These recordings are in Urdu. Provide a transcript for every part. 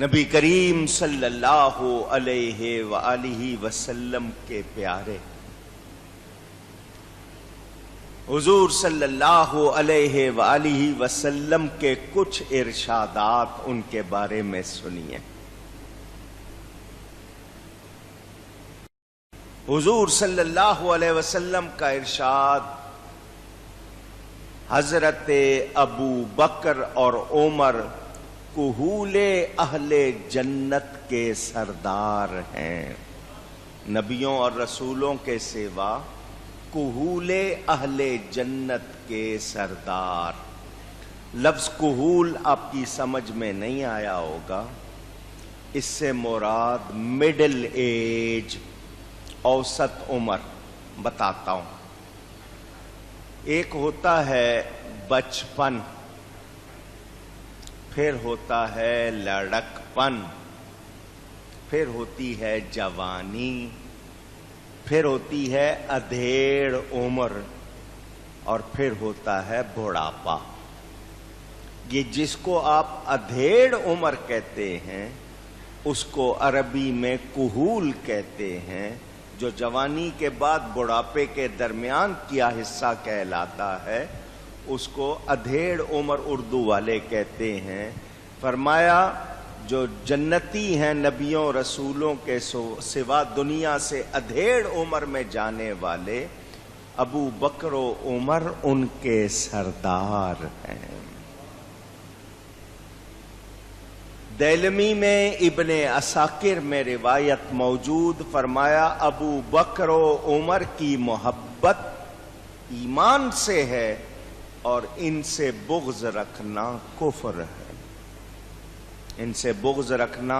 نبی کریم صلی اللہ علیہ وآلہ وسلم کے پیارے حضور صلی اللہ علیہ وآلہ وسلم کے کچھ ارشادات ان کے بارے میں سنیے۔ حضور صلی اللہ علیہ وسلم کا ارشاد حضرت ابو بکر اور عمر کہول اہل جنت کے سردار ہیں۔ نبیوں اور رسولوں کے سوا کہول اہل جنت کے سردار۔ لفظ کہول آپ کی سمجھ میں نہیں آیا ہوگا، اس سے مراد مڈل ایج، اوسط عمر بتاتا ہوں۔ ایک ہوتا ہے بچپن، پھر ہوتا ہے لڑکپن، پھر ہوتی ہے جوانی، پھر ہوتی ہے ادھیڑ عمر، اور پھر ہوتا ہے بڑھاپا۔ یہ جس کو آپ ادھیڑ عمر کہتے ہیں اس کو عربی میں کہول کہتے ہیں۔ جو جوانی کے بعد بڑھاپے کے درمیان کیا حصہ کہلاتا ہے اس کو ادھیڑ عمر اردو والے کہتے ہیں۔ فرمایا جو جنتی ہیں نبیوں رسولوں کے سوا دنیا سے ادھیڑ عمر میں جانے والے ابو بکر و عمر ان کے سردار ہیں۔ دیلمی میں ابن عساکر میں روایت موجود، فرمایا ابو بکر و عمر کی محبت ایمان سے ہے اور ان سے بغض رکھنا کفر ہے۔ ان سے بغض رکھنا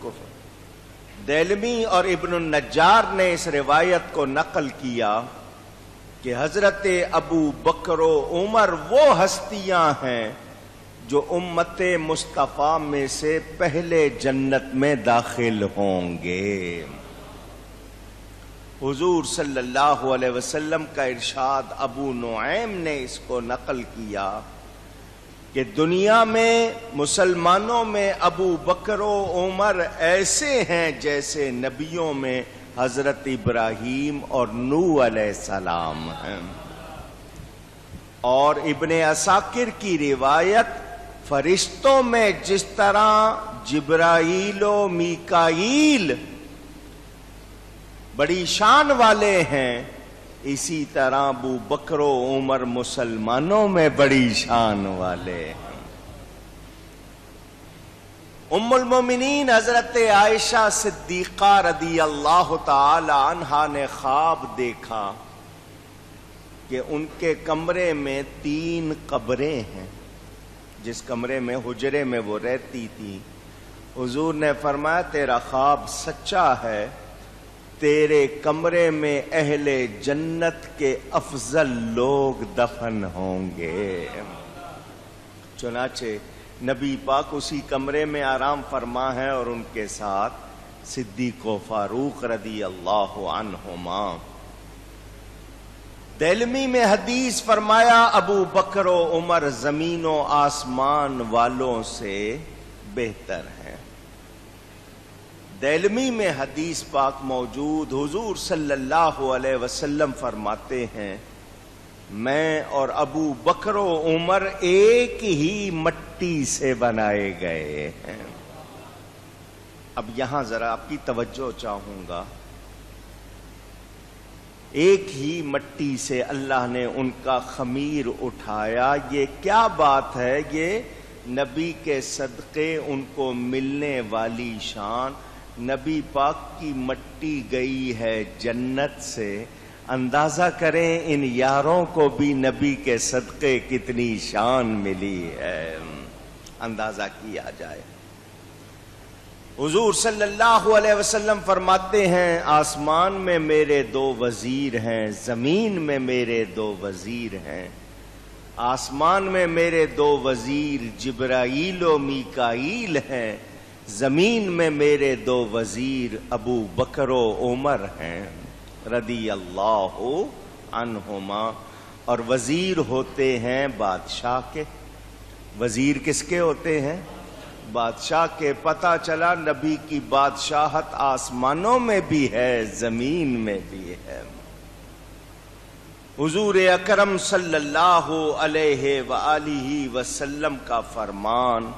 کفر۔ دیلمی اور ابن النجار نے اس روایت کو نقل کیا کہ حضرت ابو بکر و عمر وہ ہستیاں ہیں جو امت مصطفیٰ میں سے پہلے جنت میں داخل ہوں گے۔ حضور صلی اللہ علیہ وسلم کا ارشاد ابو نعیم نے اس کو نقل کیا کہ دنیا میں مسلمانوں میں ابو بکر و عمر ایسے ہیں جیسے نبیوں میں حضرت ابراہیم اور نوح علیہ السلام ہیں۔ اور ابن عساکر کی روایت فرشتوں میں جس طرح جبرائیل و میکائیل بڑی شان والے ہیں اسی طرح ابو بکر و عمر مسلمانوں میں بڑی شان والے ہیں۔ ام المومنین حضرت عائشہ صدیقہ رضی اللہ تعالی عنہا نے خواب دیکھا کہ ان کے کمرے میں 3 قبریں ہیں۔ جس کمرے میں حجرے میں وہ رہتی تھی، حضور نے فرمایا تیرا خواب سچا ہے، تیرے کمرے میں اہل جنت کے افضل لوگ دفن ہوں گے۔ چنانچہ نبی پاک اسی کمرے میں آرام فرما ہے اور ان کے ساتھ صدیق و فاروق رضی اللہ عنہما۔ دیلمی میں حدیث فرمایا ابو بکر و عمر زمین و آسمان والوں سے بہتر ہیں۔ دیلمی میں حدیث پاک موجود، حضور صلی اللہ علیہ وسلم فرماتے ہیں میں اور ابو بکر و عمر ایک ہی مٹی سے بنائے گئے ہیں۔ اب یہاں ذرا آپ کی توجہ چاہوں گا، ایک ہی مٹی سے اللہ نے ان کا خمیر اٹھایا، یہ کیا بات ہے؟ یہ نبی کے صدقے ان کو ملنے والی شان۔ نبی پاک کی مٹی گئی ہے جنت سے، اندازہ کریں ان یاروں کو بھی نبی کے صدقے کتنی شان ملی ہے، اندازہ کیا جائے۔ حضور صلی اللہ علیہ وسلم فرماتے ہیں آسمان میں میرے 2 وزیر ہیں، زمین میں میرے 2 وزیر ہیں۔ آسمان میں میرے 2 وزیر جبرائیل و میکائیل ہیں، زمین میں میرے 2 وزیر ابو بکر و عمر ہیں رضی اللہ عنہما۔ اور وزیر ہوتے ہیں بادشاہ کے۔ وزیر کس کے ہوتے ہیں؟ بادشاہ کے پتہ چلا نبی کی بادشاہت آسمانوں میں بھی ہے زمین میں بھی ہے۔ حضور اکرم صلی اللہ علیہ وآلہ وسلم کا فرمان،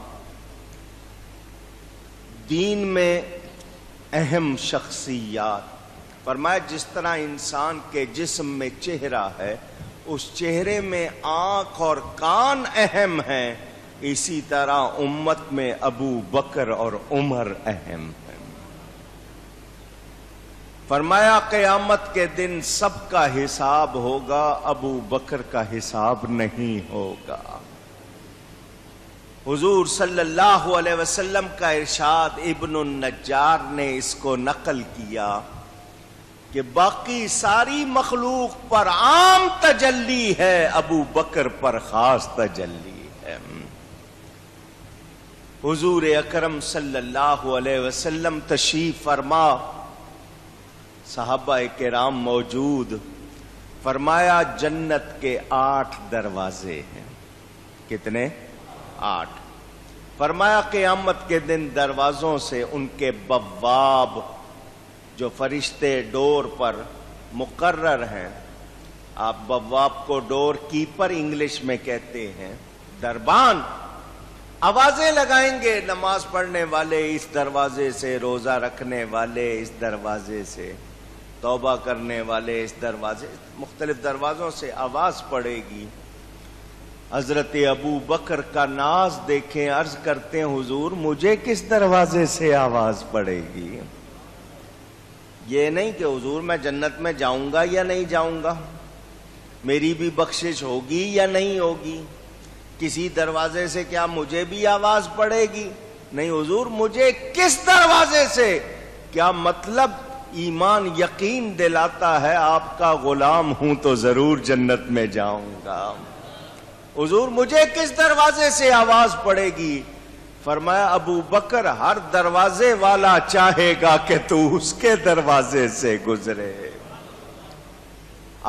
دین میں اہم شخصیات، فرمایا جس طرح انسان کے جسم میں چہرہ ہے، اس چہرے میں آنکھ اور کان اہم ہیں، اسی طرح امت میں ابو بکر اور عمر اہم ہیں۔ فرمایا قیامت کے دن سب کا حساب ہوگا، ابو بکر کا حساب نہیں ہوگا۔ حضور صلی اللہ علیہ وسلم کا ارشاد ابن النجار نے اس کو نقل کیا کہ باقی ساری مخلوق پر عام تجلی ہے، ابو بکر پر خاص تجلی ہے۔ حضور اکرم صلی اللہ علیہ وسلم تشریف فرما، صحابہ کرام موجود، فرمایا جنت کے 8 دروازے ہیں۔ کتنے؟ 8۔ فرمایا قیامت کے دن دروازوں سے ان کے بواب، جو فرشتے ڈور پر مقرر ہیں، آپ بواب کو ڈور کیپر انگلش میں کہتے ہیں، دربان، آوازیں لگائیں گے، نماز پڑھنے والے اس دروازے سے، روزہ رکھنے والے اس دروازے سے، توبہ کرنے والے اس دروازے، مختلف دروازوں سے آواز پڑے گی۔ حضرت ابو بکر کا ناز دیکھیں، عرض کرتے ہیں حضور مجھے کس دروازے سے آواز پڑے گی؟ یہ نہیں کہ حضور میں جنت میں جاؤں گا یا نہیں جاؤں گا، میری بھی بخشش ہوگی یا نہیں ہوگی، کسی دروازے سے کیا مجھے بھی آواز پڑے گی؟ نہیں حضور، مجھے کس دروازے سے؟ کیا مطلب؟ ایمان یقین دلاتا ہے آپ کا غلام ہوں تو ضرور جنت میں جاؤں گا۔ حضور مجھے کس دروازے سے آواز پڑے گی؟ فرمایا ابو بکر، ہر دروازے والا چاہے گا کہ تو اس کے دروازے سے گزرے۔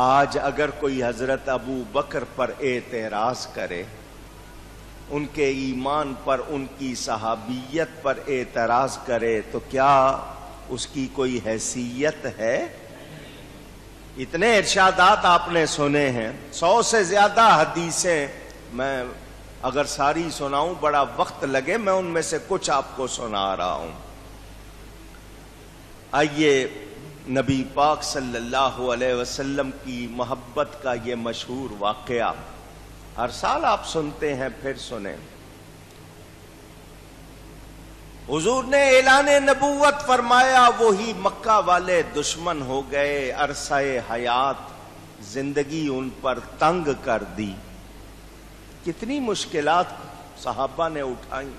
آج اگر کوئی حضرت ابو بکر پر اعتراض کرے، ان کے ایمان پر، ان کی صحابیت پر اعتراض کرے، تو کیا اس کی کوئی حیثیت ہے؟ اتنے ارشادات آپ نے سنے ہیں، 100 سے زیادہ حدیثیں، میں اگر ساری سناؤں بڑا وقت لگے، میں ان میں سے کچھ آپ کو سنا رہا ہوں۔ آئیے نبی پاک صلی اللہ علیہ وسلم کی محبت کا یہ مشہور واقعہ ہر سال آپ سنتے ہیں، پھر سنیں۔ حضور نے اعلان نبوت فرمایا، وہی مکہ والے دشمن ہو گئے، عرصہ حیات زندگی ان پر تنگ کر دی۔ کتنی مشکلات صحابہ نے اٹھائیں۔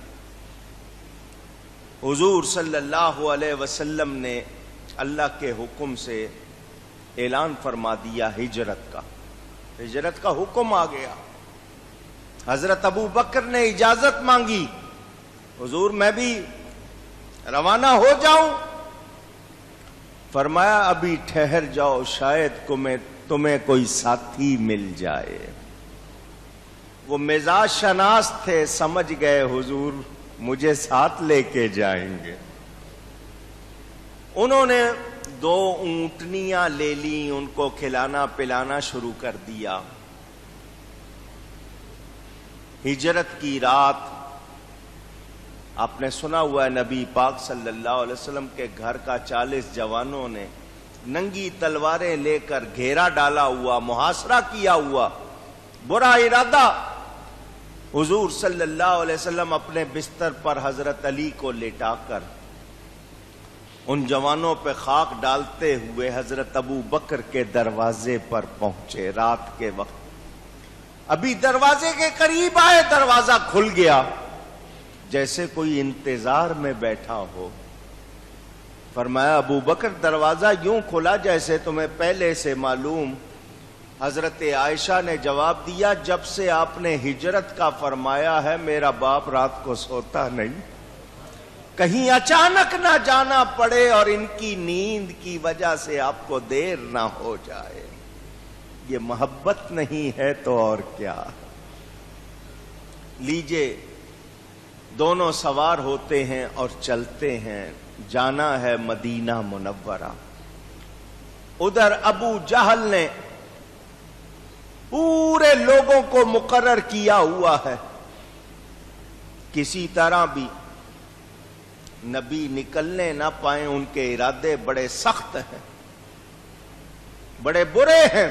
حضور صلی اللہ علیہ وسلم نے اللہ کے حکم سے اعلان فرما دیا ہجرت کا، ہجرت کا حکم آ گیا۔ حضرت ابو بکر نے اجازت مانگی، حضور میں بھی روانہ ہو جاؤں؟ فرمایا ابھی ٹھہر جاؤ، شاید تمہیں کوئی ساتھی مل جائے۔ وہ مزاج شناس تھے، سمجھ گئے حضور مجھے ساتھ لے کے جائیں گے۔ انہوں نے 2 اونٹنیاں لے لیں، ان کو کھلانا پلانا شروع کر دیا۔ ہجرت کی رات، آپ نے سنا ہوا ہے نبی پاک صلی اللہ علیہ وسلم کے گھر کا 40 جوانوں نے ننگی تلواریں لے کر گھیرا ڈالا ہوا، محاصرہ کیا ہوا، برا ارادہ۔ حضور صلی اللہ علیہ وسلم اپنے بستر پر حضرت علی کو لٹا کر ان جوانوں پہ خاک ڈالتے ہوئے حضرت ابو بکر کے دروازے پر پہنچے۔ رات کے وقت ابھی دروازے کے قریب آئے، دروازہ کھل گیا، جیسے کوئی انتظار میں بیٹھا ہو۔ فرمایا ابو بکر دروازہ یوں کھلا جیسے تمہیں پہلے سے معلوم۔ حضرت عائشہ نے جواب دیا، جب سے آپ نے ہجرت کا فرمایا ہے میرا باپ رات کو سوتا نہیں، کہیں اچانک نہ جانا پڑے اور ان کی نیند کی وجہ سے آپ کو دیر نہ ہو جائے۔ یہ محبت نہیں ہے تو اور کیا؟ لیجئے دونوں سوار ہوتے ہیں اور چلتے ہیں، جانا ہے مدینہ منورہ۔ ادھر ابو جہل نے پورے لوگوں کو مقرر کیا ہوا ہے، کسی طرح بھی نبی نکلنے نہ پائیں، ان کے ارادے بڑے سخت ہیں، بڑے برے ہیں۔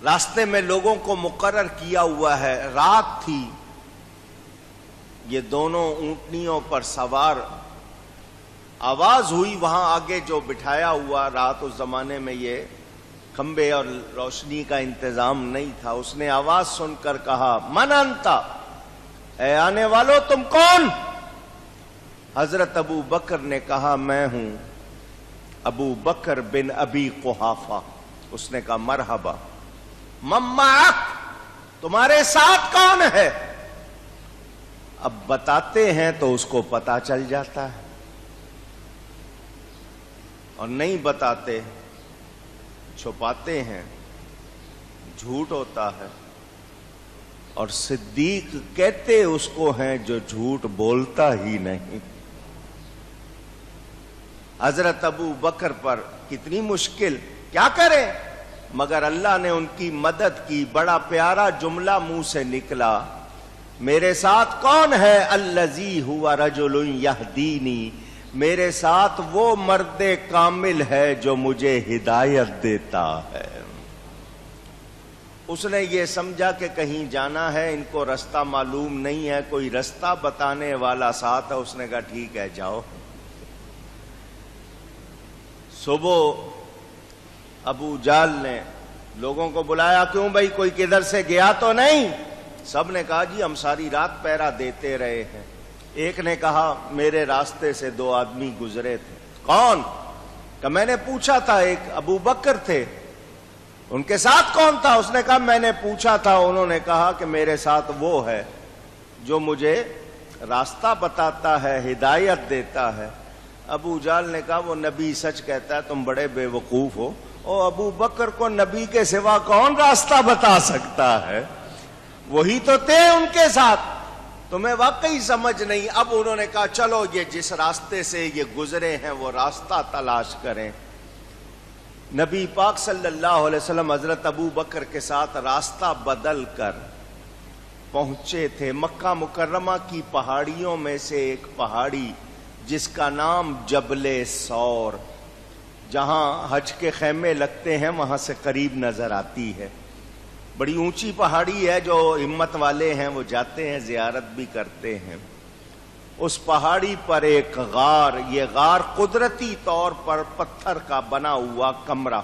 راستے میں لوگوں کو مقرر کیا ہوا ہے، رات تھی، یہ دونوں اونٹنیوں پر سوار، آواز ہوئی وہاں آگے جو بٹھایا ہوا، رات اس زمانے میں یہ کھمبے اور روشنی کا انتظام نہیں تھا، اس نے آواز سن کر کہا من انتا، اے آنے والو تم کون؟ حضرت ابو بکر نے کہا میں ہوں ابو بکر بن ابی قحافہ۔ اس نے کہا مرحبا، من معک، تمہارے ساتھ کون ہے؟ اب بتاتے ہیں تو اس کو پتا چل جاتا ہے، اور نہیں بتاتے چھپاتے ہیں، جھوٹ ہوتا ہے۔ اور صدیق کہتے اس کو ہیں جو جھوٹ بولتا ہی نہیں۔ حضرت ابو بکر پر کتنی مشکل، کیا کریں؟ مگر اللہ نے ان کی مدد کی۔ بڑا پیارا جملہ منہ سے نکلا، میرے ساتھ کون ہے؟ الذی ہوا رجل یہدینی، میرے ساتھ وہ مرد کامل ہے جو مجھے ہدایت دیتا ہے۔ اس نے یہ سمجھا کہ کہیں جانا ہے، ان کو رستہ معلوم نہیں ہے، کوئی رستہ بتانے والا ساتھ ہے۔ اس نے کہا ٹھیک ہے جاؤ۔ صبح ابو جہل نے لوگوں کو بلایا، کیوں بھائی کوئی کدھر سے گیا تو نہیں؟ سب نے کہا جی ہم ساری رات پہرا دیتے رہے ہیں۔ ایک نے کہا میرے راستے سے دو آدمی گزرے تھے۔ کون؟ کہ میں نے پوچھا تھا، ایک ابو بکر تھے، ان کے ساتھ کون تھا؟ اس نے کہا میں نے پوچھا تھا، انہوں نے کہا کہ میرے ساتھ وہ ہے جو مجھے راستہ بتاتا ہے، ہدایت دیتا ہے۔ ابو جہل نے کہا وہ نبی سچ کہتا ہے، تم بڑے بے وقوف ہو، اور ابو بکر کو نبی کے سوا کون راستہ بتا سکتا ہے؟ وہی تو تھے ان کے ساتھ، تمہیں واقعی سمجھ نہیں۔ اب انہوں نے کہا چلو یہ جس راستے سے یہ گزرے ہیں وہ راستہ تلاش کریں۔ نبی پاک صلی اللہ علیہ وسلم حضرت ابو بکر کے ساتھ راستہ بدل کر پہنچے تھے مکہ مکرمہ کی پہاڑیوں میں سے ایک پہاڑی جس کا نام جبل سور، جہاں حج کے خیمے لگتے ہیں وہاں سے قریب نظر آتی ہے۔ بڑی اونچی پہاڑی ہے، جو ہمت والے ہیں وہ جاتے ہیں، زیارت بھی کرتے ہیں۔ اس پہاڑی پر ایک غار، یہ غار قدرتی طور پر پتھر کا بنا ہوا کمرہ،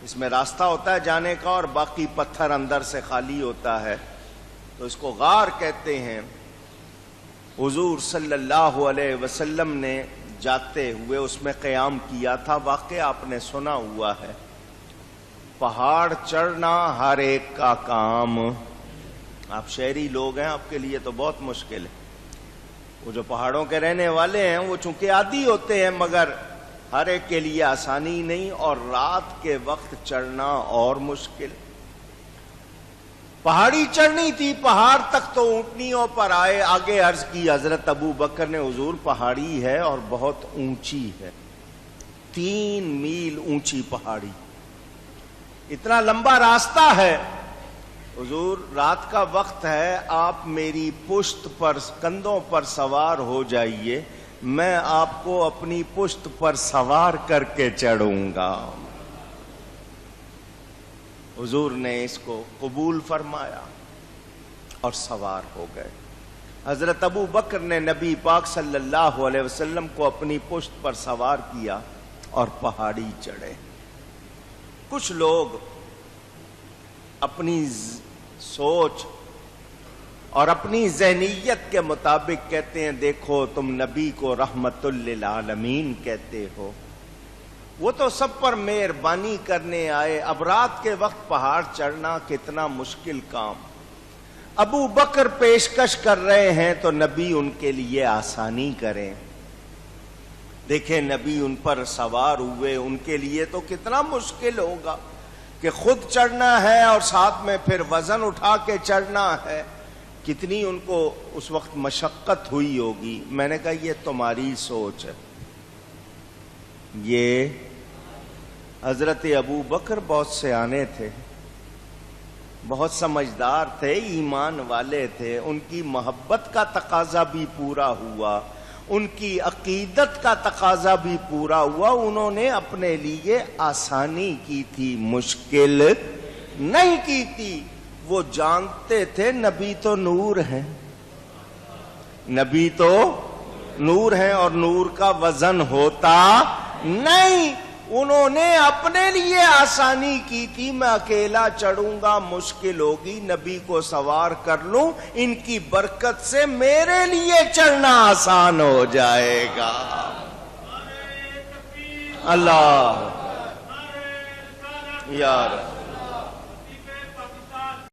اس میں راستہ ہوتا ہے جانے کا اور باقی پتھر اندر سے خالی ہوتا ہے، تو اس کو غار کہتے ہیں۔ حضور صلی اللہ علیہ وسلم نے جاتے ہوئے اس میں قیام کیا تھا، واقعہ آپ نے سنا ہوا ہے۔ پہاڑ چڑھنا ہر ایک کا کام، آپ شہری لوگ ہیں، آپ کے لیے تو بہت مشکل ہے۔ وہ جو پہاڑوں کے رہنے والے ہیں وہ چونکہ عادی ہوتے ہیں، مگر ہر ایک کے لیے آسانی نہیں، اور رات کے وقت چڑھنا اور مشکل۔ پہاڑی چڑھنی تھی، پہاڑ تک تو اونٹنیوں پر آئے۔ آگے عرض کی حضرت ابو بکر نے حضور پہاڑی ہے اور بہت اونچی ہے، 3 میل اونچی پہاڑی، اتنا لمبا راستہ ہے۔ حضور رات کا وقت ہے، آپ میری پشت پر، کندھوں پر سوار ہو جائیے، میں آپ کو اپنی پشت پر سوار کر کے چڑھوں گا۔ حضور نے اس کو قبول فرمایا اور سوار ہو گئے۔ حضرت ابو بکر نے نبی پاک صلی اللہ علیہ وسلم کو اپنی پشت پر سوار کیا اور پہاڑی چڑھے۔ کچھ لوگ اپنی سوچ اور اپنی ذہنیت کے مطابق کہتے ہیں دیکھو تم نبی کو رحمت للعالمین کہتے ہو، وہ تو سب پر مہربانی کرنے آئے، اب رات کے وقت پہاڑ چڑھنا کتنا مشکل کام۔ ابو بکر پیشکش کر رہے ہیں تو نبی ان کے لیے آسانی کریں۔ دیکھیں نبی ان پر سوار ہوئے، ان کے لیے تو کتنا مشکل ہوگا کہ خود چڑھنا ہے اور ساتھ میں پھر وزن اٹھا کے چڑھنا ہے، کتنی ان کو اس وقت مشقت ہوئی ہوگی. میں نے کہا یہ تمہاری سوچ ہے. یہ حضرت ابو بکر بہت سیانے تھے، بہت سمجھدار تھے، ایمان والے تھے، ان کی محبت کا تقاضا بھی پورا ہوا، ان کی عقیدت کا تقاضا بھی پورا ہوا. انہوں نے اپنے لیے آسانی کی تھی، مشکل نہیں کی تھی. وہ جانتے تھے نبی تو نور ہیں، نبی تو نور ہیں اور نور کا وزن ہوتا نہیں. انہوں نے اپنے لیے آسانی کی تھی، میں اکیلا چڑھوں گا مشکل ہوگی، نبی کو سوار کر لوں، ان کی برکت سے میرے لیے چڑھنا آسان ہو جائے گا. اللہ یار